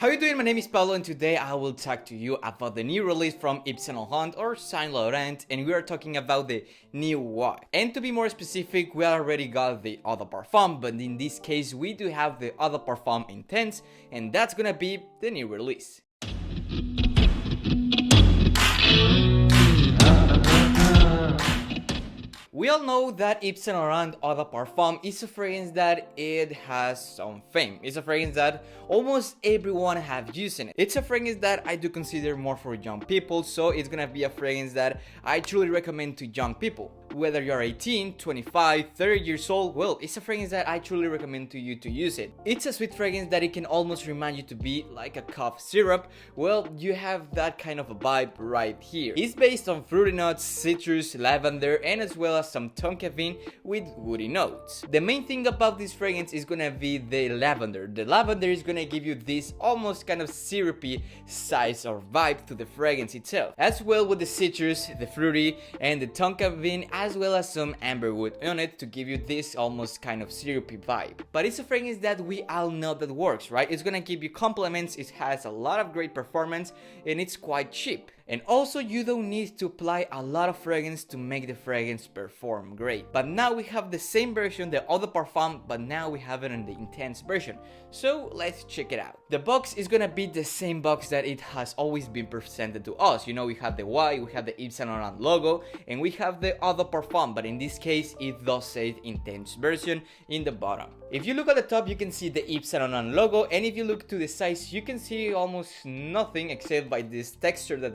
How you doing? My name is Pablo and today I will talk to you about the new release from YVES Saint Laurent or Saint Laurent, and we are talking about the new Y. And to be more specific, we already got the Eau de Parfum, but in this case we do have the Eau de Parfum Intense, and that's gonna be the new release. We all know that YVES Saint Laurent Eau de Parfum is a fragrance that it has some fame. It's a fragrance that almost everyone have used in it. It's a fragrance that I do consider more for young people, so it's gonna be a fragrance that I truly recommend to young people. Whether you're 18, 25, 30 years old, well, it's a fragrance that I truly recommend to you to use it. It's a sweet fragrance that it can almost remind you to be like a cough syrup. Well, you have that kind of a vibe right here. It's based on fruity notes, citrus, lavender, and as well as some tonka bean with woody notes. The main thing about this fragrance is gonna be the lavender. The lavender is gonna give you this almost kind of syrupy size or vibe to the fragrance itself, as well with the citrus, the fruity, and the tonka bean, as well as some amberwood on it to give you this almost kind of syrupy vibe. But it's a fragrance that we all know that works, right? It's gonna give you compliments, it has a lot of great performance, and it's quite cheap. And also you don't need to apply a lot of fragrance to make the fragrance perform great. But now we have the same version, the Eau de Parfum, but now we have it in the Intense version. So let's check it out. The box is gonna be the same box that it has always been presented to us. You know, we have the Y, we have the YVES Saint Laurent logo, and we have the Eau de Parfum, but in this case it does say Intense version in the bottom. If you look at the top, you can see the YVES Saint Laurent logo, and if you look to the sides, you can see almost nothing except by this texture that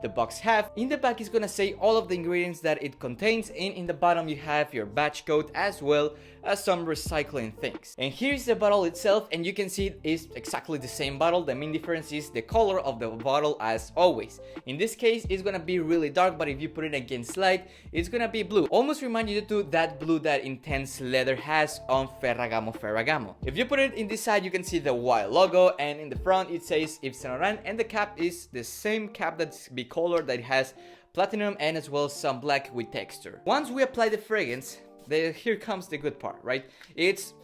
the box have. In the back is gonna say all of the ingredients that it contains, and in the bottom you have your batch code as well as some recycling things. And here's the bottle itself, and you can see it is exactly the same bottle. The main difference is the color of the bottle, as always. In this case it's gonna be really dark, but if you put it against light it's gonna be blue, almost remind you to that blue that Intense leather has on Ferragamo. If you put it in this side, you can see the Y logo, and in the front it says YVES Saint Laurent, and the cap is the same cap that's bicolor that has platinum and as well as some black with texture. Once we apply the fragrance, here comes the good part, right? It's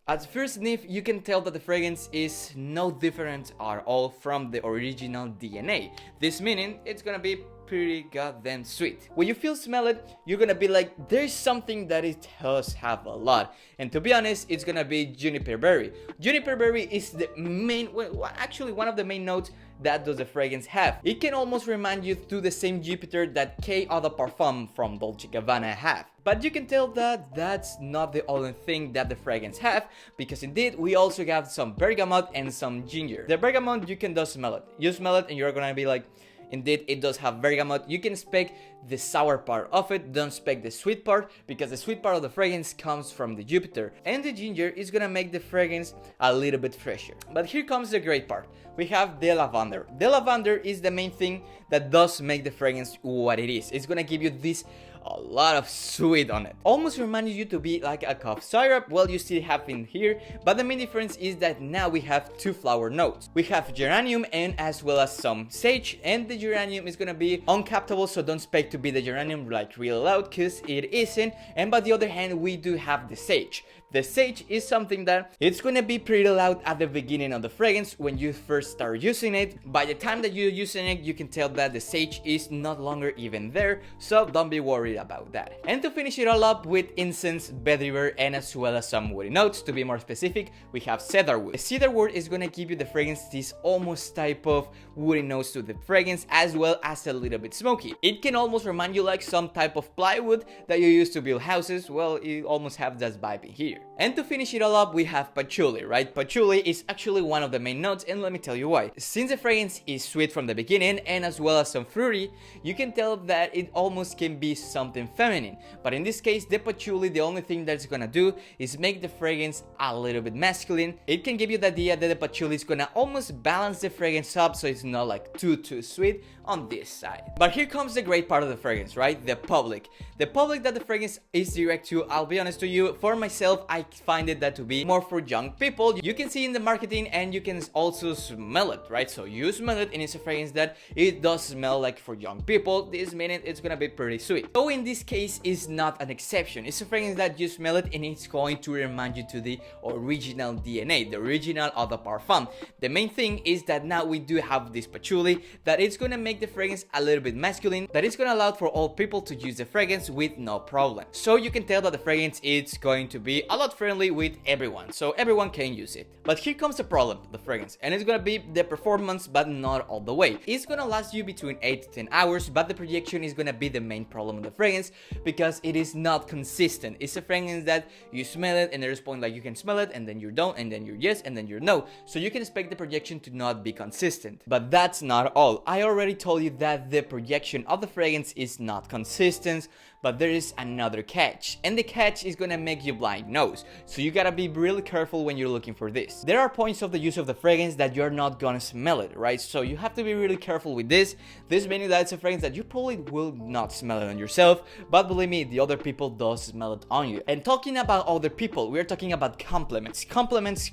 at first sniff, you can tell that the fragrance is no different at all from the original DNA. This meaning it's gonna be pretty goddamn sweet. When you smell it, you're gonna be like, there's something that it does have a lot. And to be honest, it's gonna be juniper berry. Juniper berry is the main, well, actually one of the main notes that does the fragrance have. It can almost remind you to the same Jupiter that K Eau de Parfum from Dolce & Gabbana have. But you can tell that that's not the only thing that the fragrance have, because indeed we also have some bergamot and some ginger. The bergamot, you can just smell it. You smell it and you're gonna be like, indeed it does have bergamot. You can expect the sour part of it, don't expect the sweet part, because the sweet part of the fragrance comes from the Jupiter, and the ginger is gonna make the fragrance a little bit fresher. But here comes the great part. We have the lavender. The lavender is the main thing that does make the fragrance what it is. It's gonna give you this a lot of sweet on it, almost reminding you to be like a cough syrup. Well, you still have in here, but the main difference is that now we have two flower notes. We have geranium and as well as some sage, and the geranium is gonna be uncaptable, so don't expect to be the geranium like real loud, because it isn't. And by the other hand, we do have the sage. The sage is something that it's gonna be pretty loud at the beginning of the fragrance when you first start using it. By the time that you're using it, you can tell that the sage is not longer even there, so don't be worried about that. And to finish it all up with incense, vetiver, and as well as some woody notes, to be more specific, we have cedarwood. The cedarwood is gonna give you the fragrance this almost type of woody notes to the fragrance, as well as a little bit smoky. It can almost remind you like some type of plywood that you use to build houses. Well, it almost have that vibe in here. And to finish it all up, we have patchouli, right? Patchouli is actually one of the main notes, and let me tell you why. Since the fragrance is sweet from the beginning and as well as some fruity, you can tell that it almost can be something feminine. But in this case, the patchouli, the only thing that it's gonna do is make the fragrance a little bit masculine. It can give you the idea that the patchouli is gonna almost balance the fragrance up, so it's not like too sweet on this side. But here comes the great part of the fragrance, right? The public. The public that the fragrance is direct to, I'll be honest to you, for myself, I find it that to be more for young people. You can see in the marketing and you can also smell it, right? So you smell it and it's a fragrance that it does smell like for young people. This meaning it's gonna be pretty sweet. So in this case, it's not an exception. It's a fragrance that you smell it and it's going to remind you to the original DNA, the original Eau de Parfum. The main thing is that now we do have this patchouli that it's gonna make the fragrance a little bit masculine, that is gonna allow for all people to use the fragrance with no problem. So you can tell that the fragrance is going to be a lot friendly with everyone, so everyone can use it. But here comes the problem, the fragrance, and it's gonna be the performance, but not all the way. It's gonna last you between 8 to 10 hours, but the projection is gonna be the main problem of the fragrance because it is not consistent. It's a fragrance that you smell it and there's point like you can smell it and then you don't and then you're yes and then you're no. So you can expect the projection to not be consistent. But that's not all. I already told you that the projection of the fragrance is not consistent, but there is another catch, and the catch is gonna make you blind nose. So you gotta be really careful when you're looking for this. There are points of the use of the fragrance that you're not gonna smell it, right? So you have to be really careful with this. This meaning that it's a fragrance that you probably will not smell it on yourself, but believe me, the other people does smell it on you. And talking about other people, we're talking about compliments. Compliments.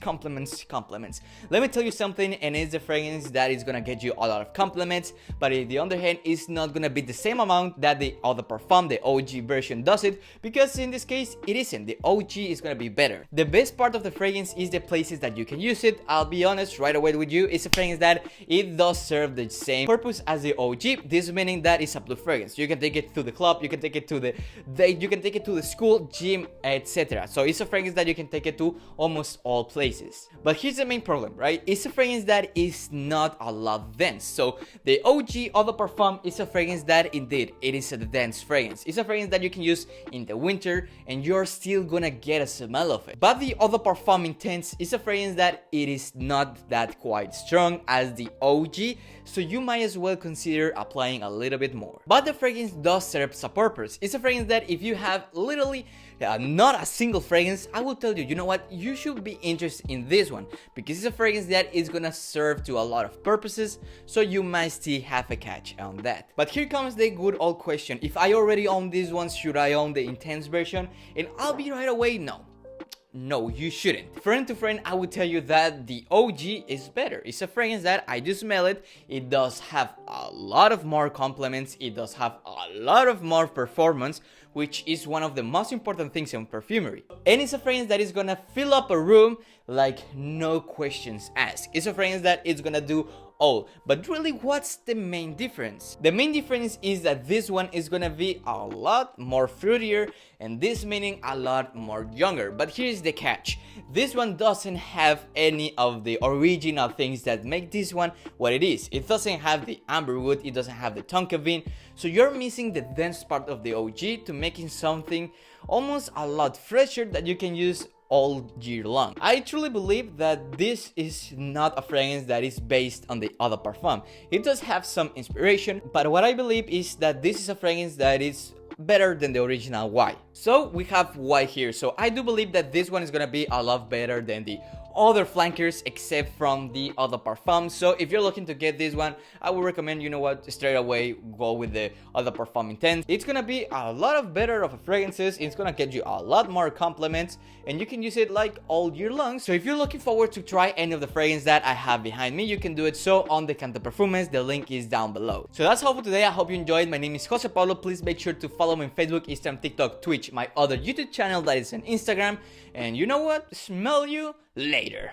Let me tell you something, and it's a fragrance that is gonna get you a lot of compliments, but on the other hand, it's not gonna be the same amount that the Eau de Parfum, the OG version does it, because in this case it isn't. The OG is gonna be better. The best part of the fragrance is the places that you can use it. I'll be honest right away with you, it's a fragrance that it does serve the same purpose as the OG. This meaning that it's a blue fragrance. You can take it to the club, you can take it to the date, you can take it to the school, gym, etc. So it's a fragrance that you can take it to almost all places. But here's the main problem, right? It's a fragrance that is not a lot dense. So the OG Eau de Parfum is a fragrance that indeed it is a dense fragrance. It's a fragrance that you can use in the winter and you're still gonna get a smell of it. But the Eau de Parfum Intense is a fragrance that it is not that quite strong as the OG, so you might as well consider applying a little bit more. But the fragrance does serve a purpose. It's a fragrance that if you have literally not a single fragrance, I will tell you, you know what, you should be interested in this one because it's a fragrance that is gonna serve to a lot of purposes, so you might still have a catch on that. But here comes the good old question: if I already own these ones, should I own the Intense version? And I'll be right away, no, you shouldn't. Friend to friend, I would tell you that the OG is better. It's a fragrance that I do smell it. It does have a lot of more compliments. It does have a lot of more performance, which is one of the most important things in perfumery. And it's a fragrance that is gonna fill up a room like no questions asked. It's a fragrance that it's gonna do all. But really, what's the main difference? The main difference is that this one is gonna be a lot more fruitier, and this meaning a lot more younger. But here's the catch: this one doesn't have any of the original things that make this one what it is. It doesn't have the amberwood, it doesn't have the tonka bean, so you're missing the dense part of the OG to making something almost a lot fresher that you can use all year long. I truly believe that this is not a fragrance that is based on the Eau de Parfum. It does have some inspiration, but what I believe is that this is a fragrance that is better than the original Y. So we have Y here, so I do believe that this one is gonna be a lot better than the other flankers except from the Eau de Parfum. So if you're looking to get this one, I would recommend, you know what, straight away go with the Eau de Parfum Intense. It's gonna be a lot of better of fragrances, it's gonna get you a lot more compliments, and you can use it like all year long. So if you're looking forward to try any of the fragrances that I have behind me, you can do it so on the Canta Perfumes. The link is down below. So that's all for today. I hope you enjoyed. My name is Jose Pablo. Please make sure to follow me on Facebook, Instagram, TikTok, Twitch, my other YouTube channel that is on Instagram, and you know what, smell you later.